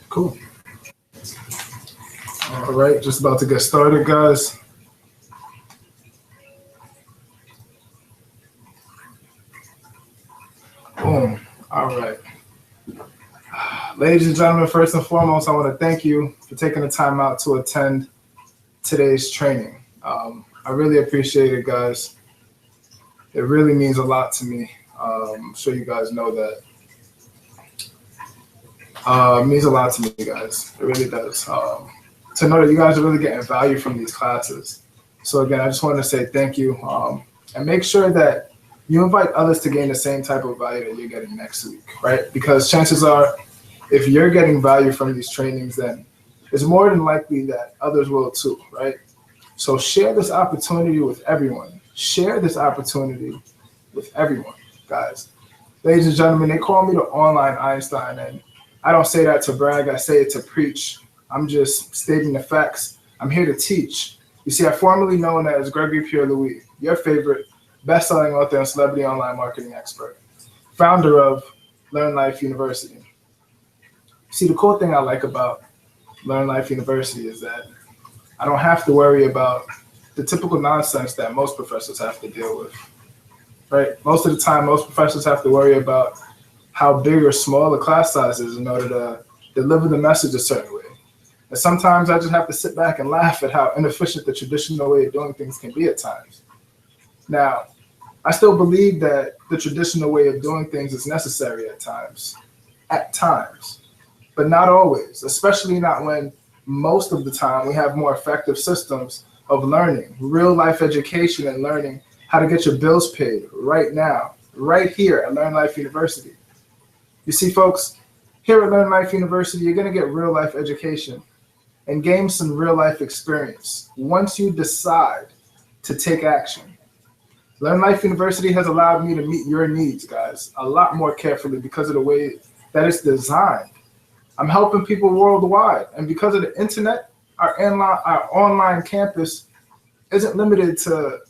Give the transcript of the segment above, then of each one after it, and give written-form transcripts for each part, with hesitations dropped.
Cool. All right, just about to get started, guys. Boom. All right. Ladies and gentlemen, first and foremost, I want to thank you for taking the time out to attend today's training. I really appreciate it, guys. It really means a lot to me. I'm sure you guys know that. It means a lot to me, guys. It really does. To know that you guys are really getting value from these classes. So again, I just want to say thank you. And make sure that you invite others to gain the same type of value that you're getting next week, right? Because chances are, if you're getting value from these trainings, then it's more than likely that others will too, right? So share this opportunity with everyone. Share this opportunity with everyone, guys. Ladies and gentlemen, they call me the online Einstein, and I don't say that to brag. I say it to preach. I'm just stating the facts. I'm here to teach. You see, I'm formerly known as Gregory Pierre-Louis, your favorite best-selling author and celebrity online marketing expert, founder of Learn Life University. See, the cool thing I like about Learn Life University is that I don't have to worry about the typical nonsense that most professors have to deal with, right? Most of the time, most professors have to worry about how big or small the class size is in order to deliver the message a certain way. And sometimes I just have to sit back and laugh at how inefficient the traditional way of doing things can be at times. Now, I still believe that the traditional way of doing things is necessary at times, but not always, especially not when most of the time we have more effective systems of learning, real life education and learning how to get your bills paid right now, right here at Learn Life University. You see, folks, here at Learn Life University, you're going to get real life education and gain some real life experience once you decide to take action. Learn Life University has allowed me to meet your needs, guys, a lot more carefully because of the way that it's designed. I'm helping people worldwide, and because of the internet, our online campus isn't limited to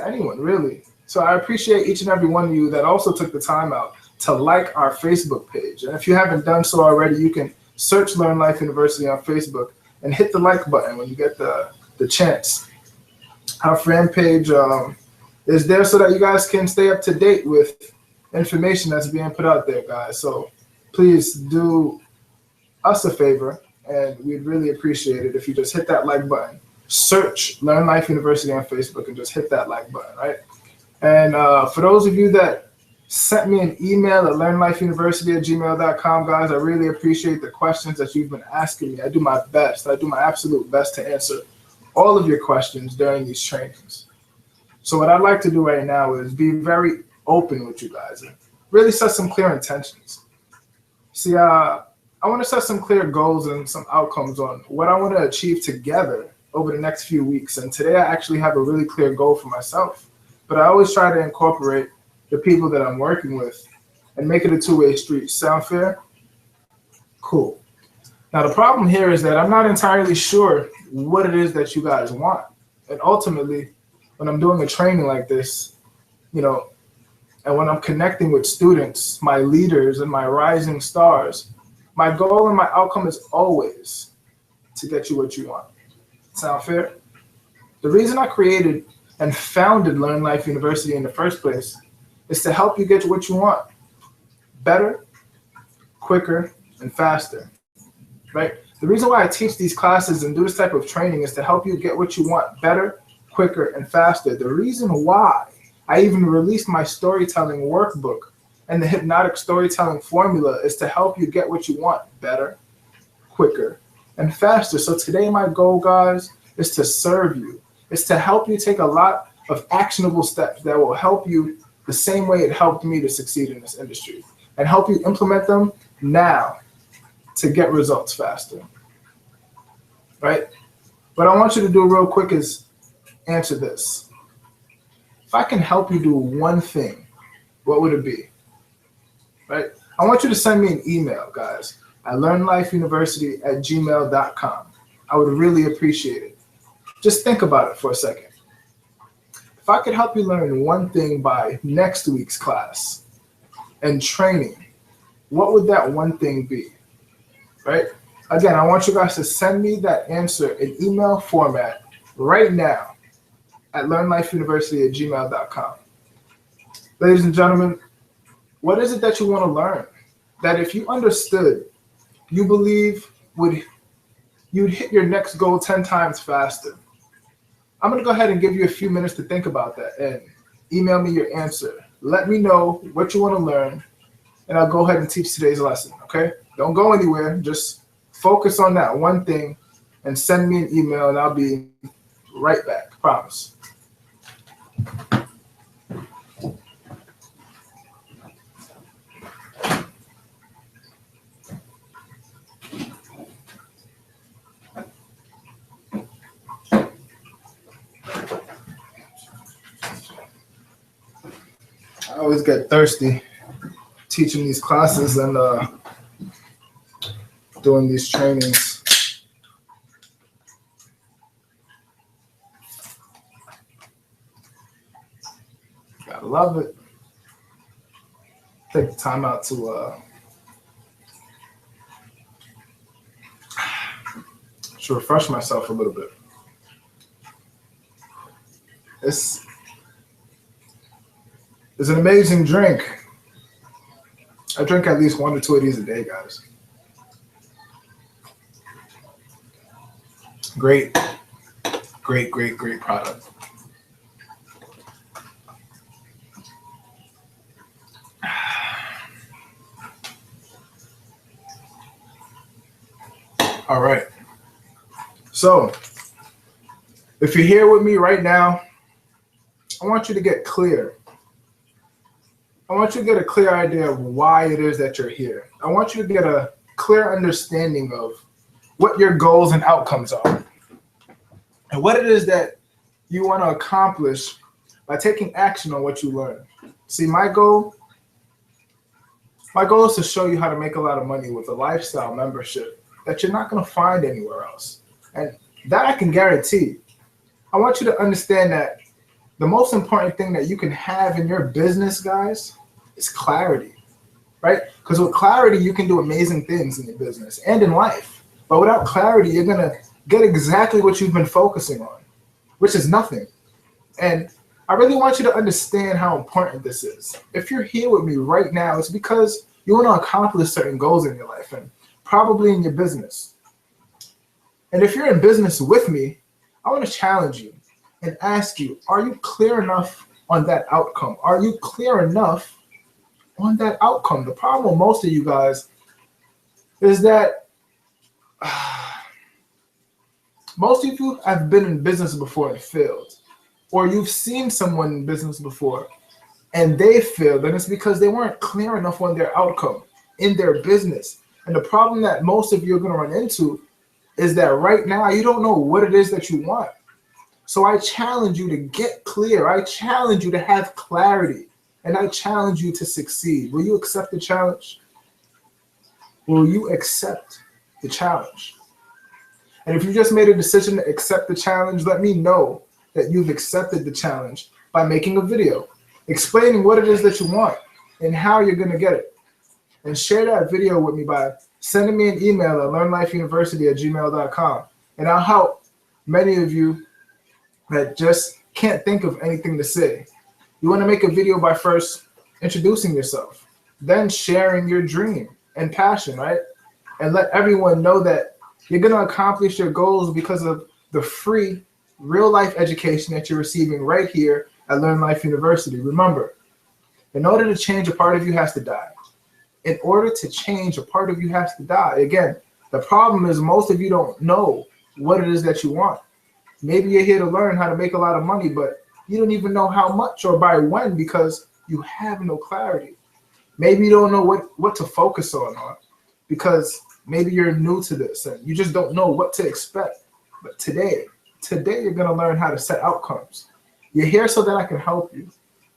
anyone, really. So I appreciate each and every one of you that also took the time out to like our Facebook page. And if you haven't done so already, you can search Learn Life University on Facebook and hit the like button when you get the chance. Our fan page is there so that you guys can stay up to date with information that's being put out there, guys. So please do us a favor, and we'd really appreciate it if you just hit that like button. Search Learn Life University on Facebook and just hit that like button, right? And for those of you that sent me an email at learnlifeuniversity@gmail.com, guys, I really appreciate the questions that you've been asking me. I do my best. I do my absolute best to answer all of your questions during these trainings. So what I'd like to do right now is be very open with you guys and really set some clear intentions. See, I want to set some clear goals and some outcomes on what I want to achieve together over the next few weeks. And today I actually have a really clear goal for myself, but I always try to incorporate the people that I'm working with and make it a two-way street. Sound fair? Cool. Now, the problem here is that I'm not entirely sure what it is that you guys want. And ultimately, when I'm doing a training like this, and when I'm connecting with students, my leaders and my rising stars, my goal and my outcome is always to get you what you want. Sound fair? The reason I created and founded Learn Life University in the first place is to help you get what you want better, quicker, and faster, right? The reason why I teach these classes and do this type of training is to help you get what you want better, quicker, and faster. The reason why I even released my storytelling workbook and the hypnotic storytelling formula is to help you get what you want better, quicker, and faster. So today my goal, guys, is to serve you. It's to help you take a lot of actionable steps that will help you the same way it helped me to succeed in this industry, and help you implement them now to get results faster, right? What I want you to do real quick is answer this. If I can help you do one thing, what would it be? Right? I want you to send me an email, guys, at learnlifeuniversity@gmail.com. I would really appreciate it. Just think about it for a second. if I could help you learn one thing by next week's class and training, what would that one thing be, right? Again, I want you guys to send me that answer in email format right now at learnlifeuniversity@gmail.com. Ladies and gentlemen, what is it that you want to learn that if you understood, you believe you'd hit your next goal 10 times faster? I'm going to go ahead and give you a few minutes to think about that and email me your answer. Let me know what you want to learn, and I'll go ahead and teach today's lesson, okay? Don't go anywhere. Just focus on that one thing and send me an email, and I'll be right back. Promise. I always get thirsty teaching these classes and doing these trainings. Gotta love it. Take the time out to refresh myself a little bit. It's an amazing drink. I drink at least 1 to 2 of these a day, guys. Great product. All right. So, if you're here with me right now, I want you to get clear. I want you to get a clear idea of why it is that you're here. I want you to get a clear understanding of what your goals and outcomes are, and what it is that you want to accomplish by taking action on what you learn. See, my goal is to show you how to make a lot of money with a lifestyle membership that you're not going to find anywhere else. And that I can guarantee. I want you to understand that the most important thing that you can have in your business, guys, is clarity, right? Because with clarity, you can do amazing things in your business and in life. But without clarity, you're going to get exactly what you've been focusing on, which is nothing. And I really want you to understand how important this is. If you're here with me right now, it's because you want to accomplish certain goals in your life and probably in your business. And if you're in business with me, I want to challenge you and ask you, are you clear enough on that outcome? Are you clear enough on that outcome? The problem with most of you guys is that most of you have been in business before and failed, or you've seen someone in business before and they failed, and it's because they weren't clear enough on their outcome in their business. And the problem that most of you are going to run into is that right now you don't know what it is that you want. So I challenge you to get clear. I challenge you to have clarity, and I challenge you to succeed. Will you accept the challenge? Will you accept the challenge? And if you just made a decision to accept the challenge, let me know that you've accepted the challenge by making a video explaining what it is that you want and how you're going to get it. And share that video with me by sending me an email at learnlifeuniversity@gmail.com. And I'll help many of you that just can't think of anything to say. You want to make a video by first introducing yourself, then sharing your dream and passion, right? And let everyone know that you're going to accomplish your goals because of the free real-life education that you're receiving right here at Learn Life University. Remember, in order to change, a part of you has to die. In order to change, a part of you has to die. Again, the problem is most of you don't know what it is that you want. Maybe you're here to learn how to make a lot of money, but you don't even know how much or by when because you have no clarity. Maybe you don't know what to focus on because maybe you're new to this and you just don't know what to expect. But today you're going to learn how to set outcomes. You're here so that I can help you.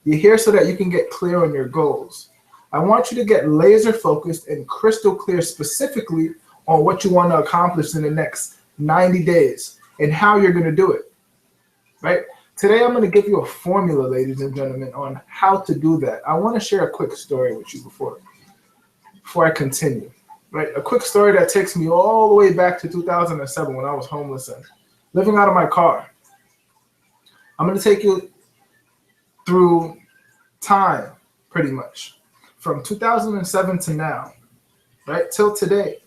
You're here so that you can get clear on your goals. I want you to get laser focused and crystal clear specifically on what you want to accomplish in the next 90 days and how you're going to do it, right? Today, I'm going to give you a formula, ladies and gentlemen, on how to do that. I want to share a quick story with you before I continue. Right, a quick story that takes me all the way back to 2007 when I was homeless and living out of my car. I'm going to take you through time, pretty much, from 2007 to now, right, till today,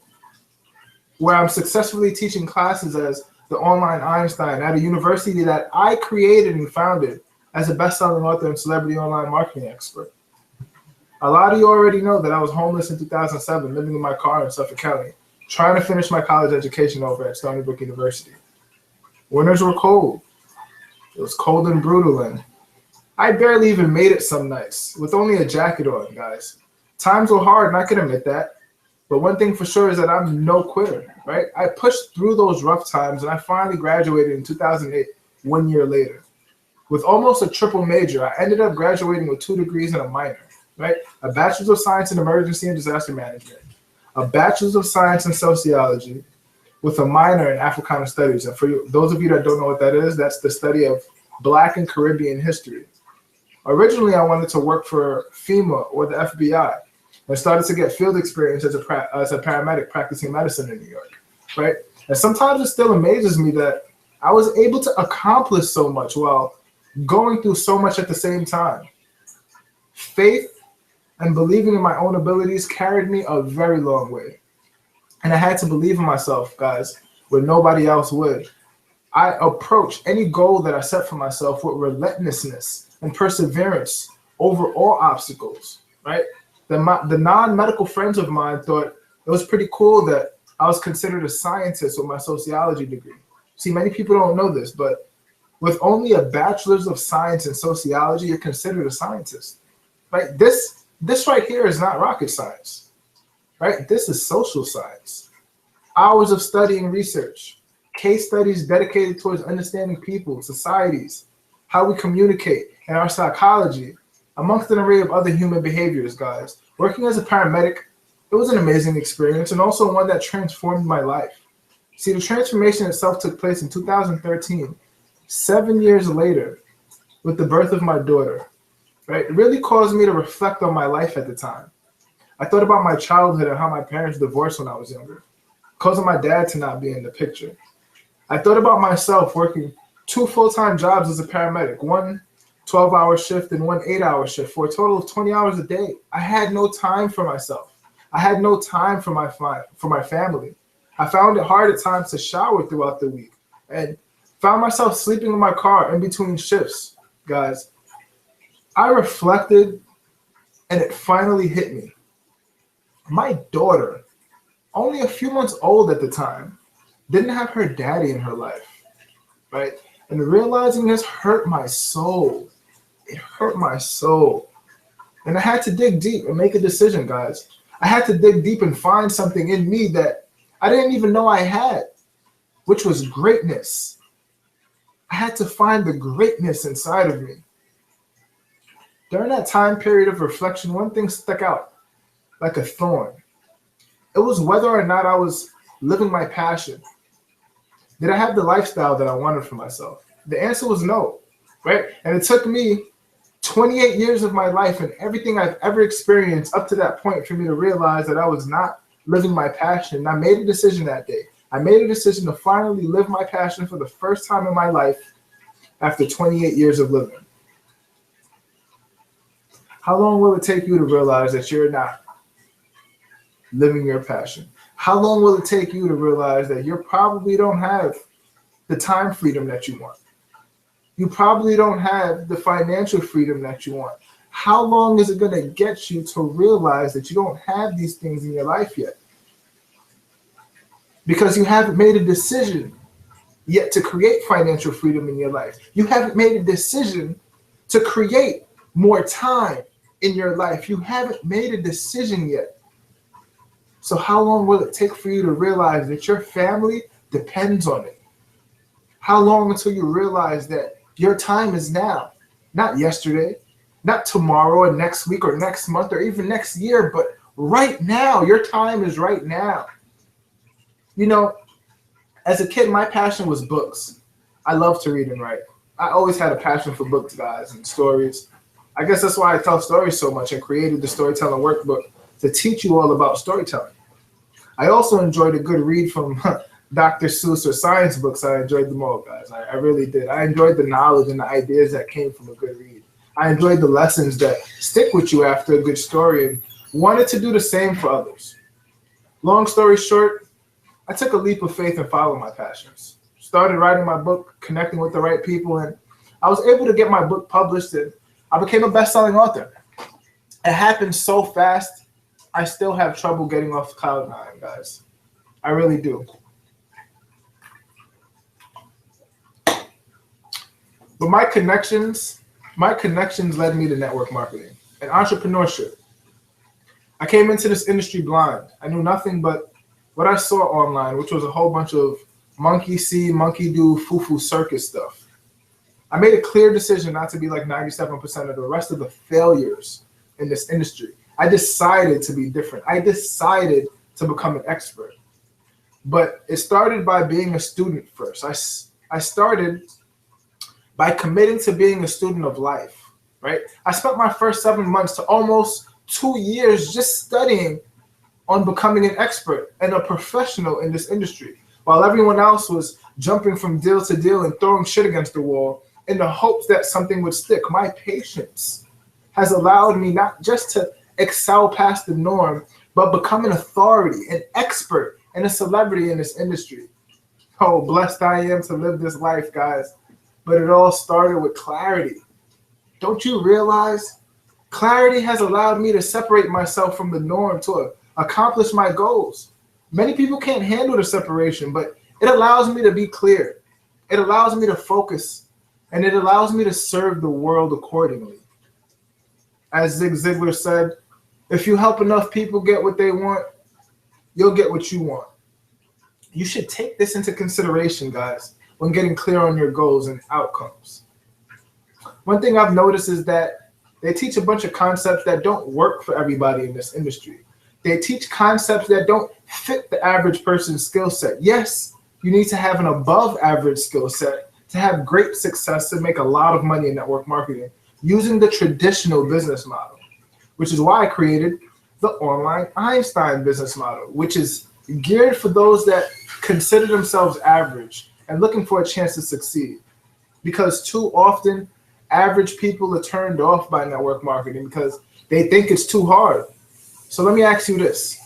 where I'm successfully teaching classes as the online Einstein at a university that I created and founded as a best-selling author and celebrity online marketing expert. A lot of you already know that I was homeless in 2007, living in my car in Suffolk County, trying to finish my college education over at Stony Brook University. Winters were cold. It was cold and brutal, and I barely even made it some nights with only a jacket on, guys. Times were hard, and I can admit that. But one thing for sure is that I'm no quitter, right? I pushed through those rough times, and I finally graduated in 2008, 1 year later. With almost a triple major, I ended up graduating with 2 degrees and a minor, right? A bachelor's of science in emergency and disaster management, a bachelor's of science in sociology, with a minor in Africana studies. And for those of you that don't know what that is, that's the study of Black and Caribbean history. Originally, I wanted to work for FEMA or the FBI. I started to get field experience as a paramedic practicing medicine in New York, right? And sometimes it still amazes me that I was able to accomplish so much while going through so much at the same time. Faith and believing in my own abilities carried me a very long way. And I had to believe in myself, guys, when nobody else would. I approached any goal that I set for myself with relentlessness and perseverance over all obstacles, right? The non-medical friends of mine thought it was pretty cool that I was considered a scientist with my sociology degree. See, many people don't know this, but with only a bachelor's of science in sociology, you're considered a scientist, right? This right here is not rocket science, right? This is social science. Hours of study and research, case studies dedicated towards understanding people, societies, how we communicate, and our psychology, amongst an array of other human behaviors, guys. Working as a paramedic, it was an amazing experience and also one that transformed my life. See, the transformation itself took place in 2013, 7 years later, with the birth of my daughter, right? It really caused me to reflect on my life at the time. I thought about my childhood and how my parents divorced when I was younger, causing my dad to not be in the picture. I thought about myself working 2 full-time jobs as a paramedic, one 12-hour shift and one 8-hour shift for a total of 20 hours a day. I had no time for myself. I had no time for my family. I found it hard at times to shower throughout the week and found myself sleeping in my car in between shifts, guys. I reflected and it finally hit me. My daughter, only a few months old at the time, didn't have her daddy in her life, right? And realizing this hurt my soul. It hurt my soul. And I had to dig deep and make a decision, guys. I had to dig deep and find something in me that I didn't even know I had, which was greatness. I had to find the greatness inside of me. During that time period of reflection, one thing stuck out like a thorn. It was whether or not I was living my passion. Did I have the lifestyle that I wanted for myself? The answer was no, right? And it took me 28 years of my life and everything I've ever experienced up to that point for me to realize that I was not living my passion. And I made a decision that day. I made a decision to finally live my passion for the first time in my life after 28 years of living. How long will it take you to realize that you're not living your passion? How long will it take you to realize that you probably don't have the time freedom that you want? You probably don't have the financial freedom that you want. How long is it going to get you to realize that you don't have these things in your life yet? Because you haven't made a decision yet to create financial freedom in your life. You haven't made a decision to create more time in your life. You haven't made a decision yet. So how long will it take for you to realize that your family depends on it? How long until you realize that your time is now, not yesterday, not tomorrow or next week or next month or even next year, but right now. Your time is right now. You know, as a kid, my passion was books. I love to read and write. I always had a passion for books, guys, and stories. I guess that's why I tell stories so much and created the storytelling workbook to teach you all about storytelling. I also enjoyed a good read from Dr. Seuss or science books. I enjoyed them all, guys. I really did. I enjoyed the knowledge and the ideas that came from a good read. I enjoyed the lessons that stick with you after a good story and wanted to do the same for others. Long story short, I took a leap of faith and followed my passions. Started writing my book, connecting with the right people, and I was able to get my book published, and I became a best-selling author. It happened so fast, I still have trouble getting off cloud nine, guys. I really do. But my connections led me to network marketing and entrepreneurship. I came into this industry blind. I knew nothing but what I saw online, which was a whole bunch of monkey see, monkey do, foo-foo circus stuff. I made a clear decision not to be like 97% of the rest of the failures in this industry. I decided to be different. I decided to become an expert. But it started by being a student first. I started by committing to being a student of life, right? I spent my first 7 months to almost 2 years just studying on becoming an expert and a professional in this industry, while everyone else was jumping from deal to deal and throwing shit against the wall in the hopes that something would stick. My patience has allowed me not just to excel past the norm, but become an authority, an expert, and a celebrity in this industry. Oh, blessed I am to live this life, guys. But it all started with clarity. Don't you realize? Clarity has allowed me to separate myself from the norm to accomplish my goals. Many people can't handle the separation, but it allows me to be clear. It allows me to focus, and it allows me to serve the world accordingly. As Zig Ziglar said, if you help enough people get what they want, you'll get what you want. You should take this into consideration, guys, when getting clear on your goals and outcomes. One thing I've noticed is that they teach a bunch of concepts that don't work for everybody in this industry. They teach concepts that don't fit the average person's skill set. Yes, you need to have an above average skill set to have great success and make a lot of money in network marketing using the traditional business model, which is why I created the online Einstein business model, which is geared for those that consider themselves average and looking for a chance to succeed. Because too often, average people are turned off by network marketing because they think it's too hard. So let me ask you this.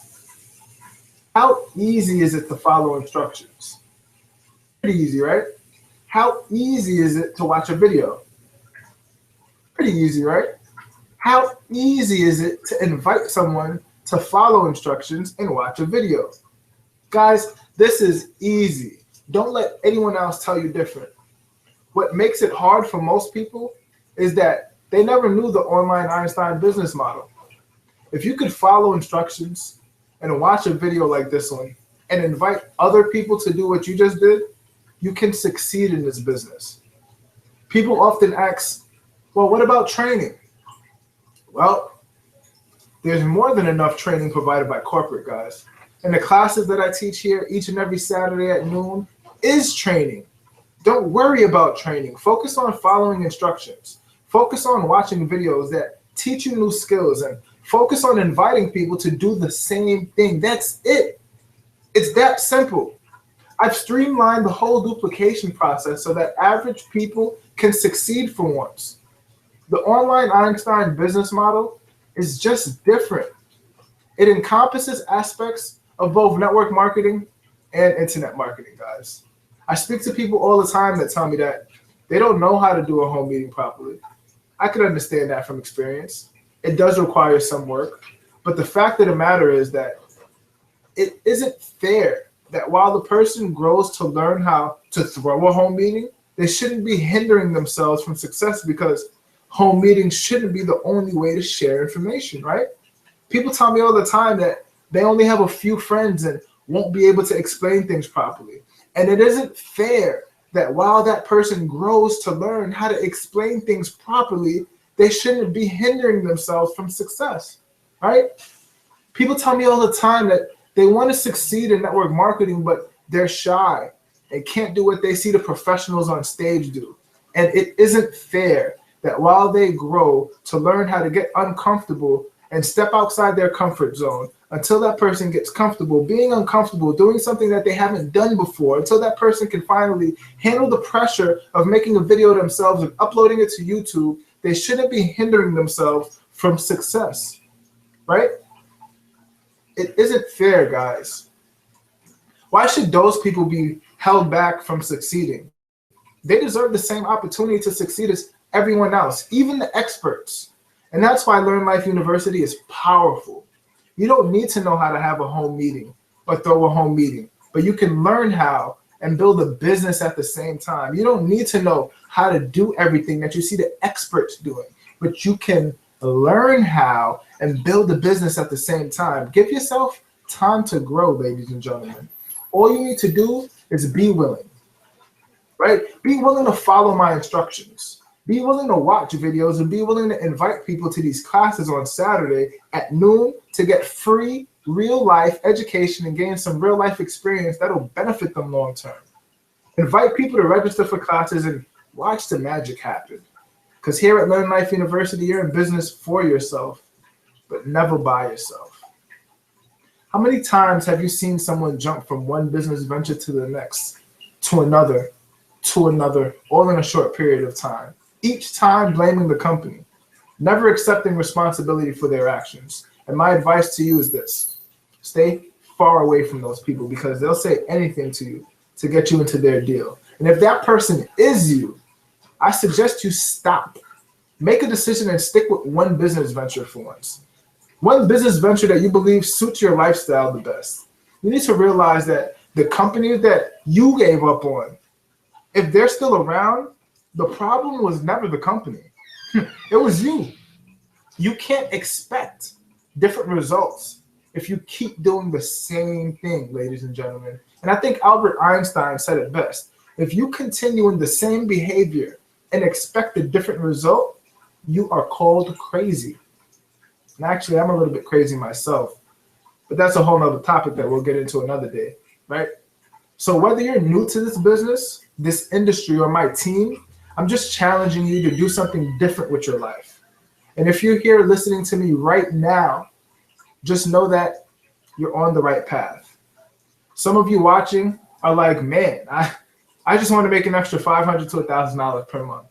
How easy is it to follow instructions? Pretty easy, right? How easy is it to watch a video? Pretty easy, right? How easy is it to invite someone to follow instructions and watch a video? Guys, this is easy. Don't let anyone else tell you different. What makes it hard for most people is that they never knew the online Einstein business model. If you could follow instructions and watch a video like this one and invite other people to do what you just did, you can succeed in this business. People often ask, well, what about training? Well, there's more than enough training provided by corporate, guys. And the classes that I teach here each and every Saturday at noon is training. Don't worry about training. Focus on following instructions. Focus on watching videos that teach you new skills and focus on inviting people to do the same thing. That's it. It's that simple. I've streamlined the whole duplication process so that average people can succeed for once. The online Einstein business model is just different. It encompasses aspects of both network marketing and internet marketing, guys. I speak to people all the time that tell me that they don't know how to do a home meeting properly. I can understand that from experience. It does require some work, but the fact of the matter is that it isn't fair that while the person grows to learn how to throw a home meeting, they shouldn't be hindering themselves from success because home meetings shouldn't be the only way to share information, right? People tell me all the time that they only have a few friends and won't be able to explain things properly. And it isn't fair that while that person grows to learn how to explain things properly, they shouldn't be hindering themselves from success, right? People tell me all the time that they want to succeed in network marketing, but they're shy and can't do what they see the professionals on stage do. And it isn't fair that while they grow to learn how to get uncomfortable and step outside their comfort zone, until that person gets comfortable being uncomfortable, doing something that they haven't done before, until that person can finally handle the pressure of making a video themselves and uploading it to YouTube, they shouldn't be hindering themselves from success, right? It isn't fair, guys. Why should those people be held back from succeeding? They deserve the same opportunity to succeed as everyone else, even the experts. And that's why Learn Life University is powerful. You don't need to know how to have a home meeting or throw a home meeting, but you can learn how and build a business at the same time. You don't need to know how to do everything that you see the experts doing, but you can learn how and build a business at the same time. Give yourself time to grow, ladies and gentlemen. All you need to do is be willing, right? Be willing to follow my instructions. Be willing to watch videos and be willing to invite people to these classes on Saturday at noon to get free real life education and gain some real life experience that'll benefit them long term. Invite people to register for classes and watch the magic happen. Because here at Learn Life University, you're in business for yourself, but never by yourself. How many times have you seen someone jump from one business venture to the next, to another, all in a short period of time? Each time blaming the company, never accepting responsibility for their actions. And my advice to you is this: stay far away from those people, because they'll say anything to you to get you into their deal. And if that person is you, I suggest you stop. Make a decision and stick with one business venture for once. One business venture that you believe suits your lifestyle the best. You need to realize that the companies that you gave up on, if they're still around, the problem was never the company. It was you. You can't expect different results if you keep doing the same thing, ladies and gentlemen. And I think Albert Einstein said it best. If you continue in the same behavior and expect a different result, you are called crazy. And actually, I'm a little bit crazy myself, but that's a whole nother topic that we'll get into another day, right? So whether you're new to this business, this industry, or my team, I'm just challenging you to do something different with your life. And if you're here listening to me right now, just know that you're on the right path. Some of you watching are like, man, I just want to make an extra $500 to $1,000 per month.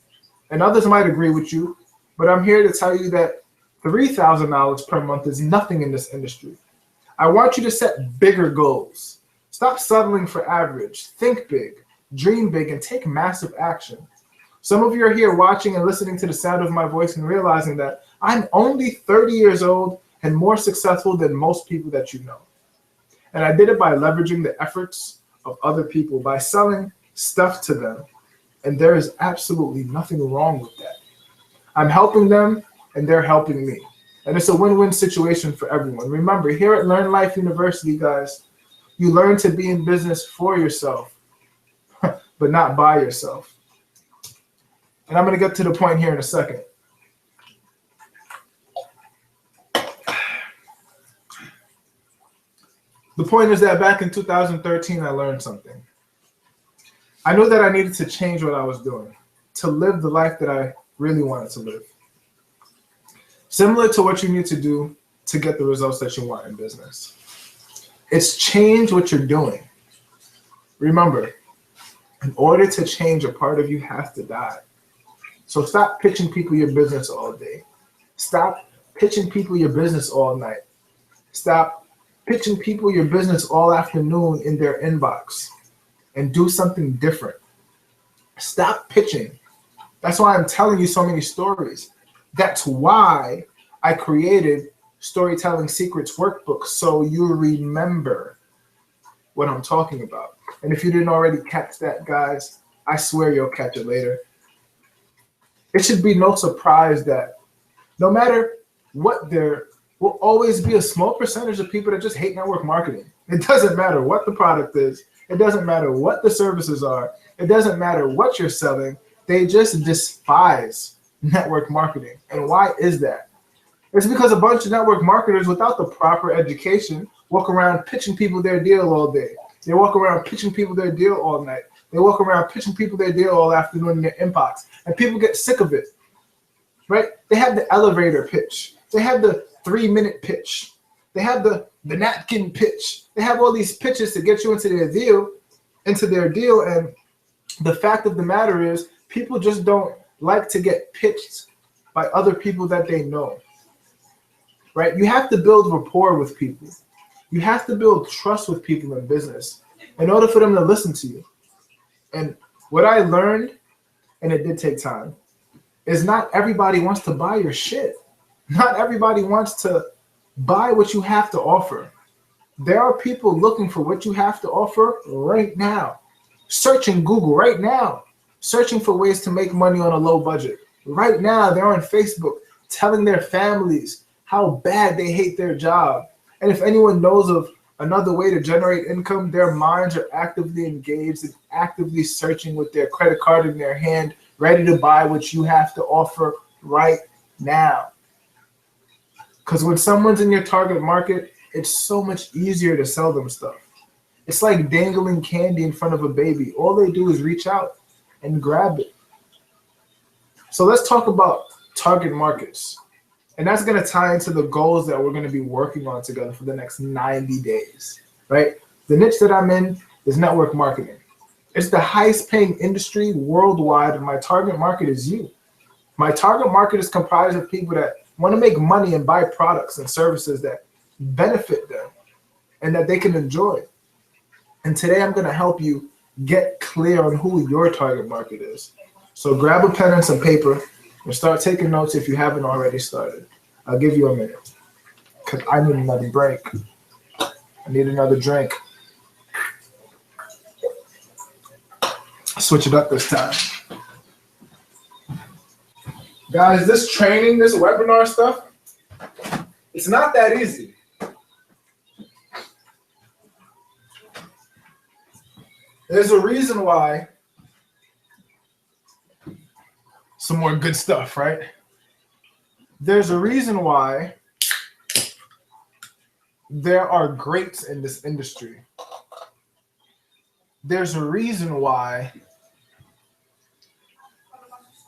And others might agree with you, but I'm here to tell you that $3,000 per month is nothing in this industry. I want you to set bigger goals. Stop settling for average. Think big, dream big, and take massive action. Some of you are here watching and listening to the sound of my voice and realizing that I'm only 30 years old and more successful than most people that you know. And I did it by leveraging the efforts of other people, by selling stuff to them. And there is absolutely nothing wrong with that. I'm helping them and they're helping me. And it's a win-win situation for everyone. Remember, here at Learn Life University, guys, you learn to be in business for yourself, but not by yourself. And I'm going to get to the point here in a second. The point is that back in 2013, I learned something. I knew that I needed to change what I was doing to live the life that I really wanted to live. Similar to what you need to do to get the results that you want in business. It's change what you're doing. Remember, in order to change, a part of you has to die. So stop pitching people your business all day. Stop pitching people your business all night. Stop pitching people your business all afternoon in their inbox, and do something different. Stop pitching. That's why I'm telling you so many stories. That's why I created Storytelling Secrets Workbook, so you remember what I'm talking about. And if you didn't already catch that, guys, I swear you'll catch it later. It should be no surprise that no matter what, there will always be a small percentage of people that just hate network marketing. It doesn't matter what the product is. It doesn't matter what the services are. It doesn't matter what you're selling. They just despise network marketing. And why is that? It's because a bunch of network marketers without the proper education walk around pitching people their deal all day. They walk around pitching people their deal all night. They walk around pitching people their deal all afternoon in their inbox, and people get sick of it, right? They have the elevator pitch. They have the 3-minute pitch. They have the napkin pitch. They have all these pitches to get you into their deal, and the fact of the matter is people just don't like to get pitched by other people that they know, right? You have to build rapport with people. You have to build trust with people in business in order for them to listen to you. And what I learned, and it did take time, is not everybody wants to buy your shit. Not everybody wants to buy what you have to offer. There are people looking for what you have to offer right now, searching Google right now, searching for ways to make money on a low budget. Right now, they're on Facebook telling their families how bad they hate their job. And if anyone knows of another way to generate income, their minds are actively engaged and actively searching with their credit card in their hand, ready to buy what you have to offer right now. Because when someone's in your target market, it's so much easier to sell them stuff. It's like dangling candy in front of a baby. All they do is reach out and grab it. So let's talk about target markets. And that's going to tie into the goals that we're going to be working on together for the next 90 days, right? The niche that I'm in is network marketing. It's the highest paying industry worldwide, and my target market is you. My target market is comprised of people that want to make money and buy products and services that benefit them and that they can enjoy. And today I'm going to help you get clear on who your target market is. So grab a pen and some paper and start taking notes if you haven't already started. I'll give you a minute because I need another break. I need another drink. Switch it up this time. Guys, this training, this webinar stuff, it's not that easy. There's a reason why. Some more good stuff, right? There's a reason why there are greats in this industry. There's a reason why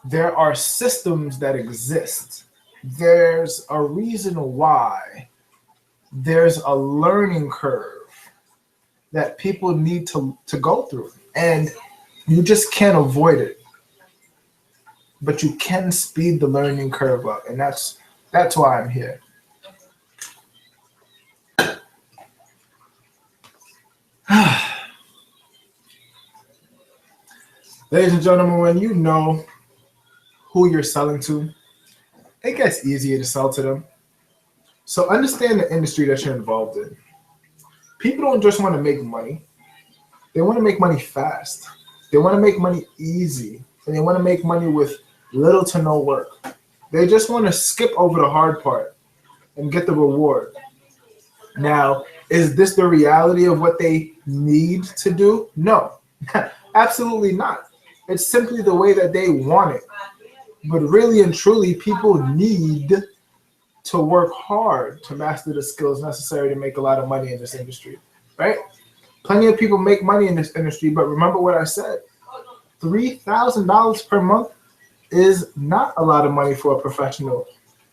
there are systems that exist. There's a reason why there's a learning curve that people need to go through. And you just can't avoid it. But you can speed the learning curve up. And that's why I'm here. Ladies and gentlemen, when you know who you're selling to, it gets easier to sell to them. So understand the industry that you're involved in. People don't just want to make money. They want to make money fast. They want to make money easy. And they want to make money with little to no work. They just want to skip over the hard part and get the reward. Now, is this the reality of what they need to do? No, absolutely not. It's simply the way that they want it. But really and truly, people need to work hard to master the skills necessary to make a lot of money in this industry, right? Plenty of people make money in this industry, but remember what I said. $3,000 per month is not a lot of money for a professional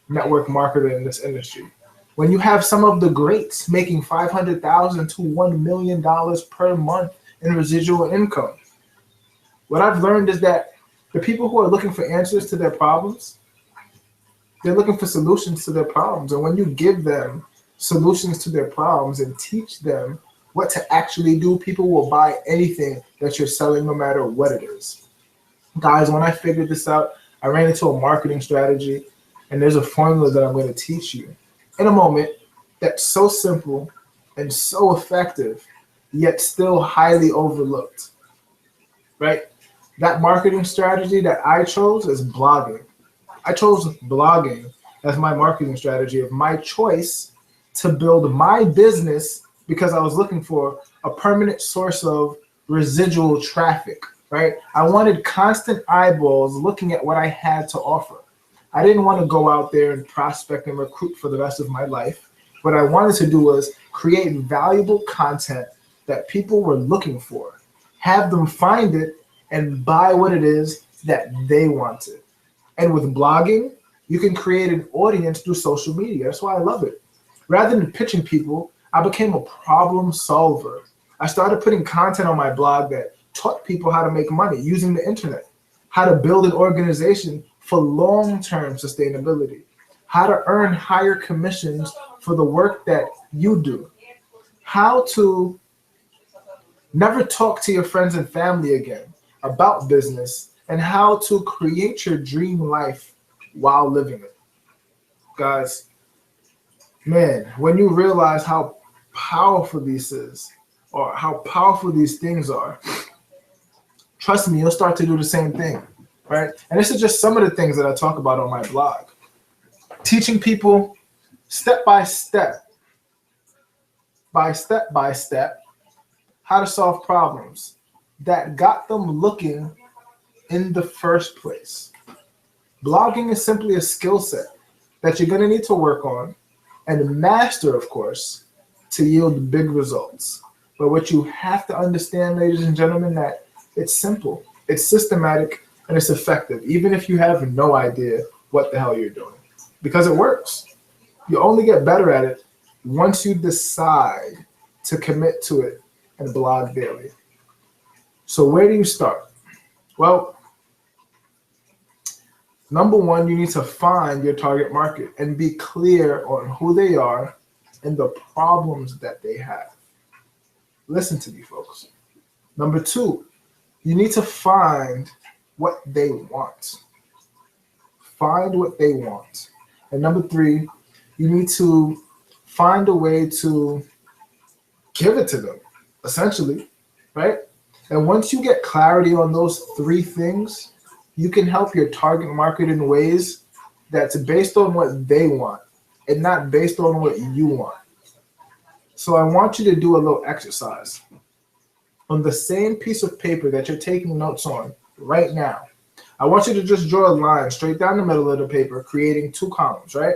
network marketer in this industry. When you have some of the greats making $500,000 to $1 million per month in residual income, what I've learned is that the people who are looking for answers to their problems, they're looking for solutions to their problems. And when you give them solutions to their problems and teach them what to actually do, people will buy anything that you're selling, no matter what it is. Guys, when I figured this out, I ran into a marketing strategy, and there's a formula that I'm going to teach you in a moment that's so simple and so effective, yet still highly overlooked, right? That marketing strategy that I chose is blogging. I chose blogging as my marketing strategy of my choice to build my business because I was looking for a permanent source of residual traffic, right? I wanted constant eyeballs looking at what I had to offer. I didn't want to go out there and prospect and recruit for the rest of my life. What I wanted to do was create valuable content that people were looking for. have them find it and buy what it is that they wanted. And with blogging, you can create an audience through social media. That's why I love it. Rather than pitching people, I became a problem solver. I started putting content on my blog that taught people how to make money using the internet, how to build an organization for long-term sustainability, how to earn higher commissions for the work that you do, how to never talk to your friends and family again about business, and how to create your dream life while living it. Guys, man, when you realize how powerful this is, or how powerful these things are, trust me, you'll start to do the same thing, right? And this is just some of the things that I talk about on my blog. Teaching people step by step, how to solve problems that got them looking in the first place. Blogging is simply a skill set that you're going to need to work on and master, of course, to yield big results. But what you have to understand, ladies and gentlemen, that it's simple, it's systematic, and it's effective, even if you have no idea what the hell you're doing, because it works. You only get better at it once you decide to commit to it and blog daily. So where do you start? Well, number one, you need to find your target market and be clear on who they are and the problems that they have. Listen to me, folks. Number two, you need to find what they want. Find what they want. And number three, you need to find a way to give it to them, essentially, right? And once you get clarity on those three things, you can help your target market in ways that's based on what they want and not based on what you want. So I want you to do a little exercise. On the same piece of paper that you're taking notes on right now, I want you to just draw a line straight down the middle of the paper, creating two columns, right?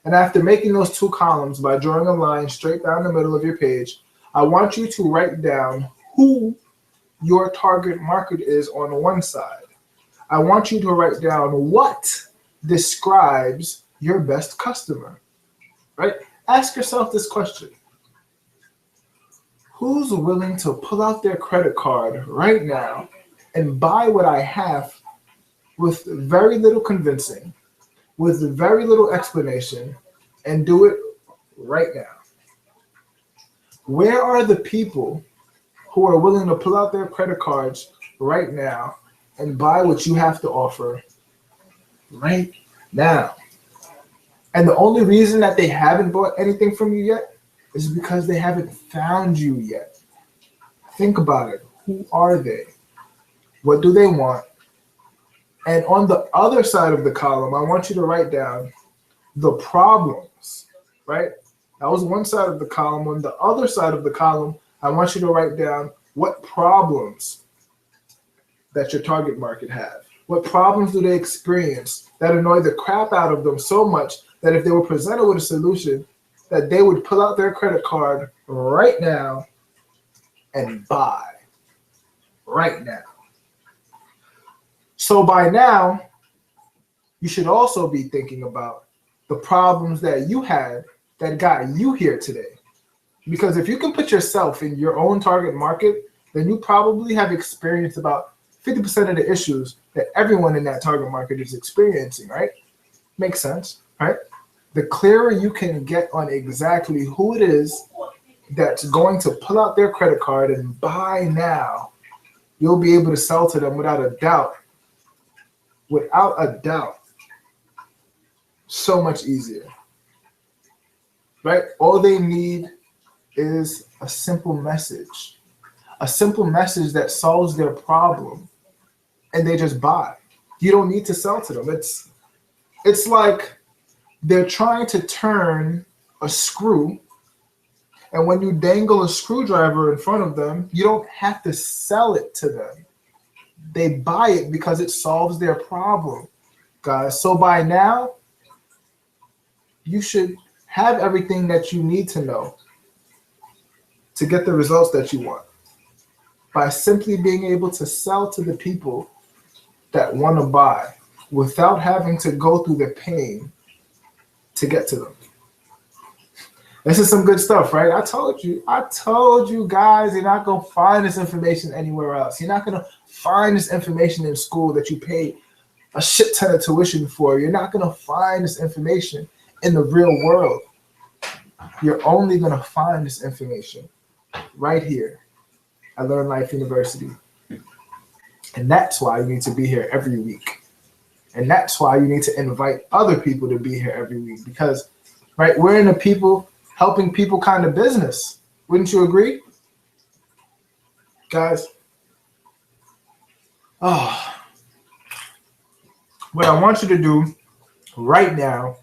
And after making those two columns by drawing a line straight down the middle of your page, I want you to write down who your target market is on one side. I want you to write down what describes your best customer, right? Ask yourself this question. Who's willing to pull out their credit card right now and buy what I have with very little convincing, with very little explanation, and do it right now? Where are the people who are willing to pull out their credit cards right now and buy what you have to offer right now? And the only reason that they haven't bought anything from you yet is because they haven't found you yet. Think about it. Who are they? What do they want? And on the other side of the column, I want you to write down the problems, right? That was one side of the column. On the other side of the column, I want you to write down what problems that your target market have. What problems do they experience that annoy the crap out of them so much that if they were presented with a solution, that they would pull out their credit card right now and buy right now. So by now, you should also be thinking about the problems that you had that got you here today. Because if you can put yourself in your own target market, then you probably have experienced about 50% of the issues that everyone in that target market is experiencing, right? Makes sense, right? The clearer you can get on exactly who it is that's going to pull out their credit card and buy now, you'll be able to sell to them without a doubt. Without a doubt. So much easier, right? All they need is a simple message that solves their problem, and they just buy. You don't need to sell to them. It's like they're trying to turn a screw, and when you dangle a screwdriver in front of them, you don't have to sell it to them. They buy it because it solves their problem, guys. So by now, you should have everything that you need to know to get the results that you want. by simply being able to sell to the people that want to buy without having to go through the pain to get to them. This is some good stuff, right? I told you guys, you're not going to find this information anywhere else. You're not going to find this information in school that you pay a shit ton of tuition for. You're not going to find this information in the real world. You're only going to find this information right here at Learn Life University. And that's why you need to be here every week. And that's why you need to invite other people to be here every week, because, right, we're in a helping people kind of business. Wouldn't you agree? Guys, what I want you to do right now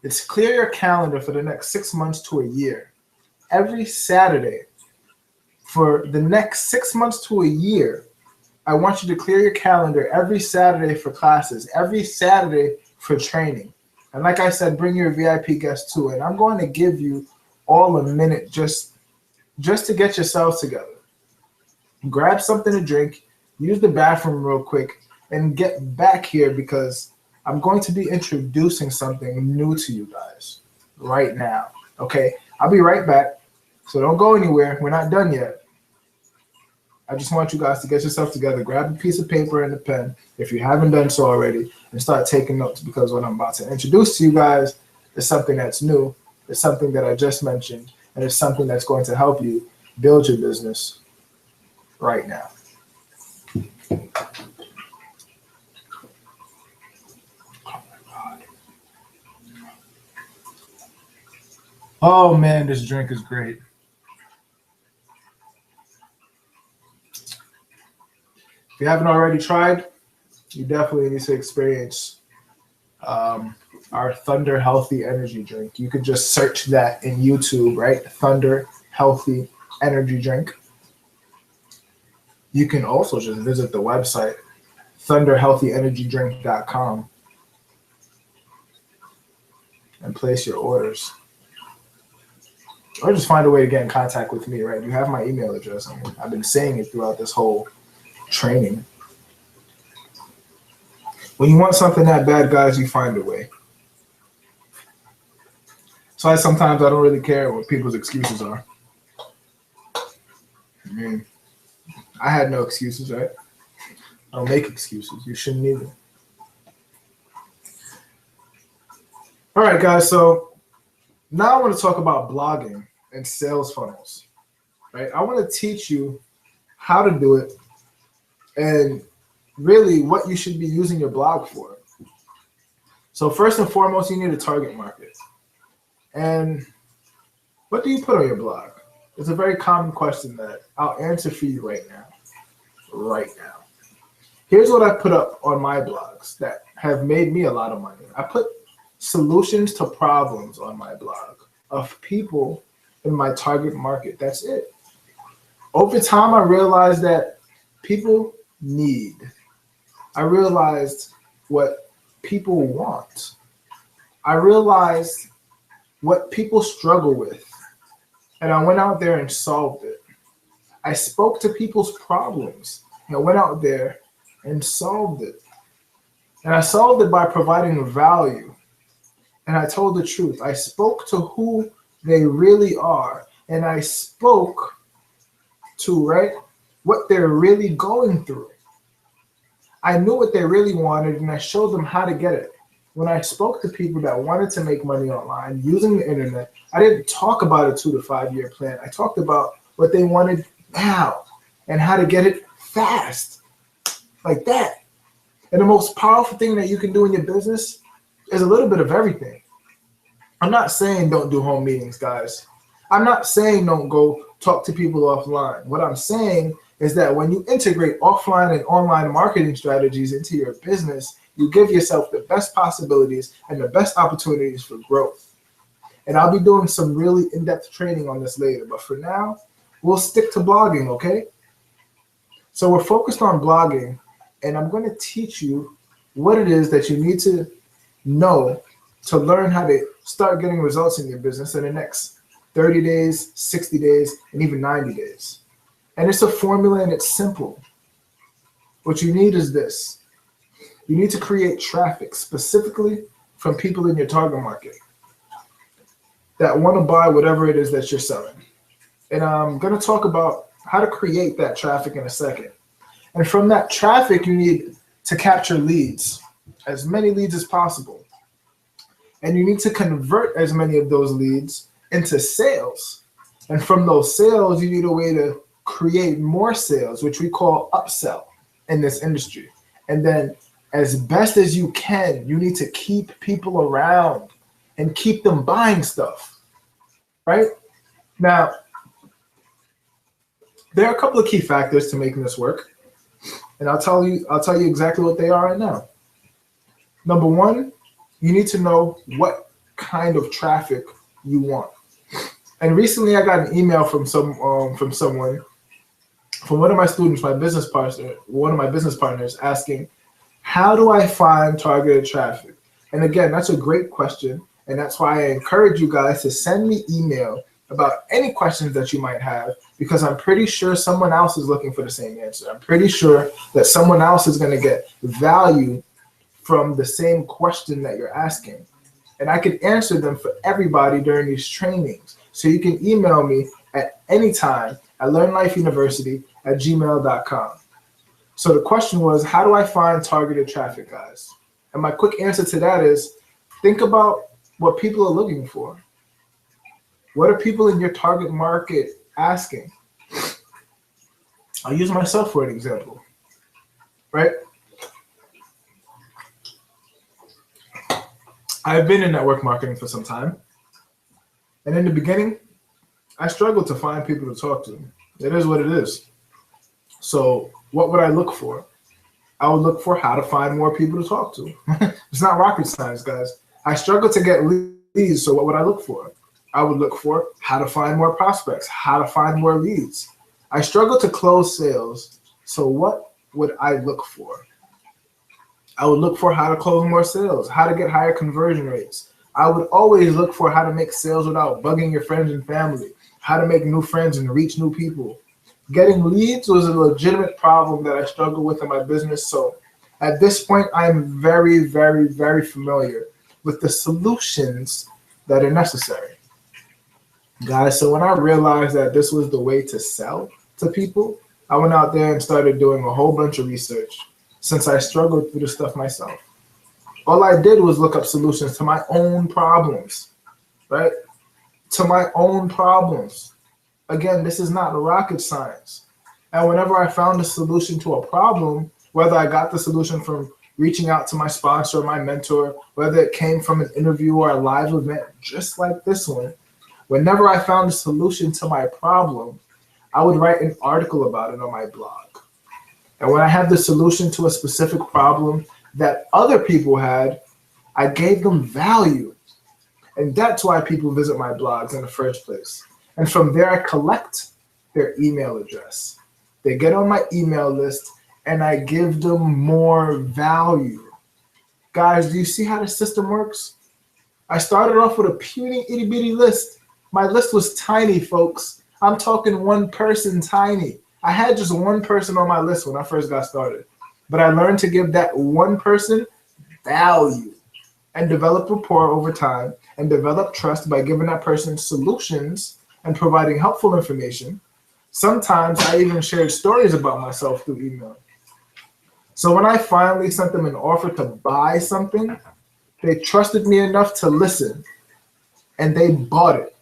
is clear your calendar for the next 6 months to a year. Every Saturday for the next 6 months to a year, I want you to clear your calendar every Saturday for classes, every Saturday for training. And like I said, bring your VIP guests too. And I'm going to give you all a minute just to get yourselves together. Grab something to drink, use the bathroom real quick, and get back here, because I'm going to be introducing something new to you guys right now. Okay, I'll be right back. So don't go anywhere. We're not done yet. I just want you guys to get yourself together, grab a piece of paper and a pen if you haven't done so already, and start taking notes, because what I'm about to introduce to you guys is something that's new. It's something that I just mentioned, and it's something that's going to help you build your business right now. Oh my God. Oh man, this drink is great. If you haven't already tried, you definitely need to experience our Thunder Healthy Energy Drink. You could just search that in YouTube, right? Thunder Healthy Energy Drink. You can also just visit the website, thunderhealthyenergydrink.com, and place your orders. Or just find a way to get in contact with me, right? You have my email address. I mean, I've been saying it throughout this whole training. When you want something that bad, guys, you find a way. So sometimes I don't really care what people's excuses are. I mean, I had no excuses, right? I don't make excuses. You shouldn't either. All right, guys. So now I want to talk about blogging and sales funnels, right? I want to teach you how to do it and really what you should be using your blog for. So first and foremost, you need a target market. And what do you put on your blog? It's a very common question that I'll answer for you right now. Here's what I put up on my blogs that have made me a lot of money. I put solutions to problems on my blog of people in my target market. That's it. Over time, I realized that people need. I realized what people want. I realized what people struggle with. And I went out there and solved it. I spoke to people's problems. And I went out there and solved it. And I solved it by providing value. And I told the truth. I spoke to who they really are. And I spoke to, right, what they're really going through. I knew what they really wanted, and I showed them how to get it. When I spoke to people that wanted to make money online using the internet, I didn't talk about a 2 to 5 year plan. I talked about what they wanted now and how to get it fast, like that. And the most powerful thing that you can do in your business is a little bit of everything. I'm not saying don't do home meetings, guys. I'm not saying don't go talk to people offline. What I'm saying is that when you integrate offline and online marketing strategies into your business, you give yourself the best possibilities and the best opportunities for growth. And I'll be doing some really in-depth training on this later. But for now, we'll stick to blogging, okay? So we're focused on blogging, and I'm going to teach you what it is that you need to know to learn how to start getting results in your business in the next 30 days, 60 days, and even 90 days. And it's a formula and it's simple. What you need is this. You need to create traffic specifically from people in your target market that want to buy whatever it is that you're selling. And I'm going to talk about how to create that traffic in a second. And from that traffic, you need to capture leads, as many leads as possible. And you need to convert as many of those leads into sales. And from those sales, you need a way to create more sales, which we call upsell in this industry. And then as best as you can, you need to keep people around and keep them buying stuff, right? Now, there are a couple of key factors to making this work. And I'll tell you exactly what they are right now. Number one, you need to know what kind of traffic you want. And recently I got an email from someone, from one of my students, one of my business partners, asking, how do I find targeted traffic? And again, that's a great question. And that's why I encourage you guys to send me email about any questions that you might have, because I'm pretty sure someone else is looking for the same answer. I'm pretty sure that someone else is going to get value from the same question that you're asking. And I can answer them for everybody during these trainings. So you can email me at any time at learnlifeuniversity@gmail.com. So the question was, how do I find targeted traffic, guys? And my quick answer to that is, think about what people are looking for. What are people in your target market asking? I'll use myself for an example, right? I've been in network marketing for some time. And in the beginning, I struggled to find people to talk to. It is what it is. So what would I look for? I would look for how to find more people to talk to. It's not rocket science, guys. I struggled to get leads, so what would I look for? I would look for how to find more prospects, how to find more leads. I struggled to close sales, so what would I look for? I would look for how to close more sales, how to get higher conversion rates. I would always look for how to make sales without bugging your friends and family, how to make new friends and reach new people. Getting leads was a legitimate problem that I struggled with in my business. So at this point, I'm very, very, very familiar with the solutions that are necessary. Guys, so when I realized that this was the way to sell to people, I went out there and started doing a whole bunch of research, since I struggled through the stuff myself. All I did was look up solutions to my own problems, right? To my own problems. Again, this is not rocket science. And whenever I found a solution to a problem, whether I got the solution from reaching out to my sponsor or my mentor, whether it came from an interview or a live event just like this one, whenever I found a solution to my problem, I would write an article about it on my blog. And when I had the solution to a specific problem that other people had, I gave them value. And that's why people visit my blogs in the first place. And from there, I collect their email address. They get on my email list and I give them more value. Guys, do you see how the system works? I started off with a puny itty bitty list. My list was tiny, folks. I'm talking one person tiny. I had just one person on my list when I first got started, but I learned to give that one person value and develop rapport over time and develop trust by giving that person solutions and providing helpful information. Sometimes I even shared stories about myself through email. So when I finally sent them an offer to buy something, they trusted me enough to listen and they bought it.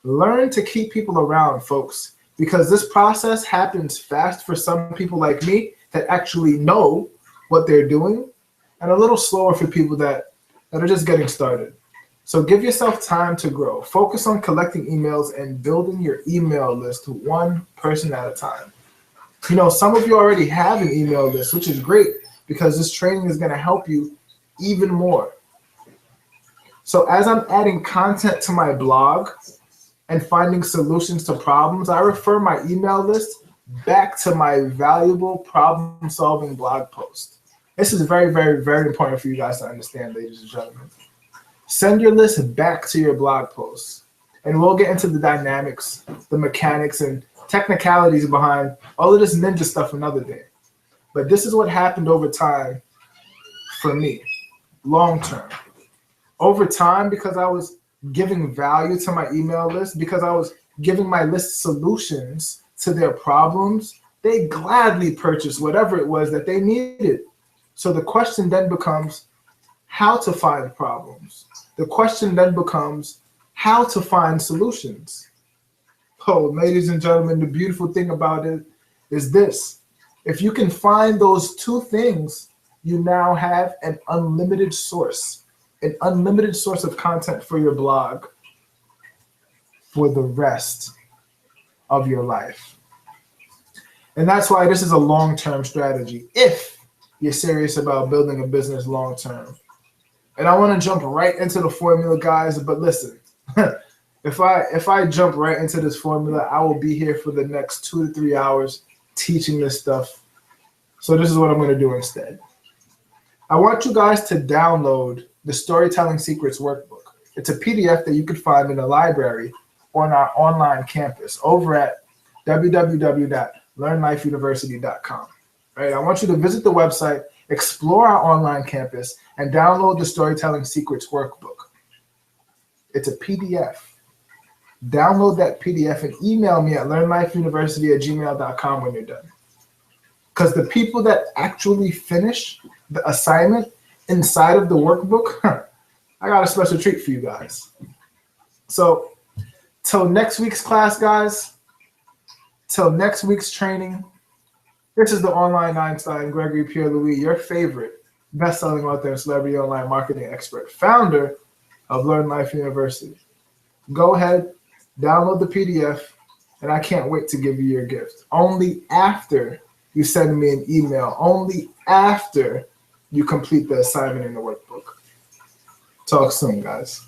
Learn to keep people around, folks, because this process happens fast for some people like me that actually know what they're doing, and a little slower for people that are just getting started. So give yourself time to grow. Focus on collecting emails and building your email list one person at a time. You know, some of you already have an email list, which is great because this training is going to help you even more. So as I'm adding content to my blog and finding solutions to problems, I refer my email list back to my valuable problem-solving blog post. This is very, very, very important for you guys to understand, ladies and gentlemen. Send your list back to your blog posts, and we'll get into the dynamics, the mechanics, and technicalities behind all of this ninja stuff another day. But this is what happened over time for me, long term. Over time, because I was giving value to my email list, because I was giving my list solutions to their problems, they gladly purchased whatever it was that they needed. So the question then becomes how to find problems. The question then becomes how to find solutions. Oh, ladies and gentlemen, the beautiful thing about it is this. If you can find those two things, you now have an unlimited source of content for your blog for the rest of your life. And that's why this is a long-term strategy if you're serious about building a business long-term. And I want to jump right into the formula, guys, but listen, if I jump right into this formula, I will be here for the next 2 to 3 hours teaching this stuff. So this is what I'm going to do instead. I want you guys to download the Storytelling Secrets Workbook. It's a PDF that you can find in the library on our online campus over at www.learnlifeuniversity.com. Right? I want you to visit the website, explore our online campus, and download the Storytelling Secrets Workbook. It's a PDF. Download that PDF and email me at learnlifeuniversity@gmail.com when you're done. Because the people that actually finish the assignment inside of the workbook, I got a special treat for you guys. So till next week's class, guys, till next week's training, this is the online Einstein, Gregory Pierre-Louis, your favorite best-selling author and celebrity online marketing expert, founder of Learn Life University. Go ahead, download the PDF, and I can't wait to give you your gift. Only after you send me an email, only after you complete the assignment in the workbook. Talk soon, guys.